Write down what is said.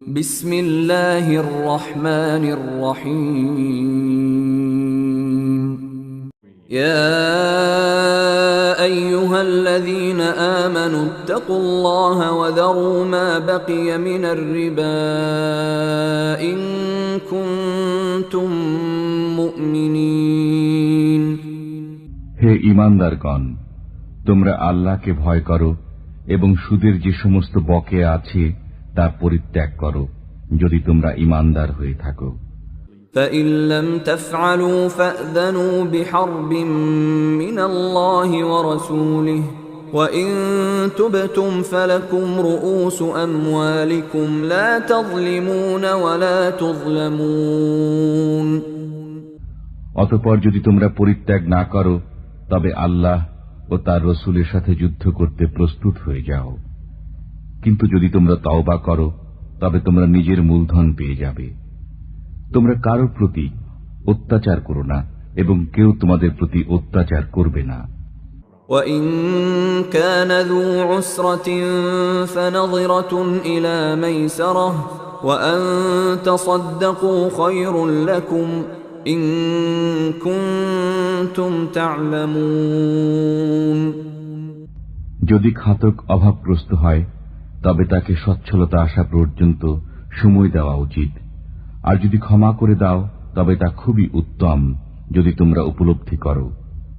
বিসমিল্লাহির রহমানির রহিম। ইয়া আইয়ুহাল্লাযীনা আমানু ইত্তাকুল্লাহা ওয়া যারু মা বাকিয়া মিনার রিবা ইন কুনতুম মুমিনিন। হে ঈমানদারগণ, তোমরা আল্লাহকে ভয় করো এবং সুদের যে সমস্ত বকেয়া আছে তা পরিত্যাগ করো, যদি তোমরা ঈমানদার হয়ে থাকো। فَإِن لَّمْ تَفْعَلُوا فَأْذَنُوا بِحَرْبٍ مِّنَ اللَّهِ وَرَسُولِهِ وَإِن تُبْتُمْ فَلَكُمْ رُءُوسُ أَمْوَالِكُمْ لَا تَظْلِمُونَ وَلَا تُظْلَمُونَ। অতঃপর যদি তোমরা পরিত্যাগ না করো, তবে আল্লাহ ও তার রসুলের সাথে যুদ্ধ করতে প্রস্তুত হয়ে যাও। কিন্তু যদি তোমরা তওবা করো, তবে তোমরা নিজের মূলধন পেয়ে যাবে। তোমরা কারো প্রতি অত্যাচার করো না এবং কেউ তোমাদের প্রতি অত্যাচার করবে না। وَإِن كَانَ ذُو عُسْرَةٍ فَنَظِرَةٌ إِلَى مَيْسَرَةٍ وَأَن تَصَدَّقُوا خَيْرٌ لَّكُمْ إِن كُنتُمْ تَعْلَمُونَ। যদি খাতক অভাবগ্রস্ত হয়, তবে তাকে সচ্ছলতা আসা পর্যন্ত সময় দেওয়া উচিত। আর যদি ক্ষমা করে দাও, তবে তা খুবই উত্তম, যদি তোমরা উপলব্ধি করো।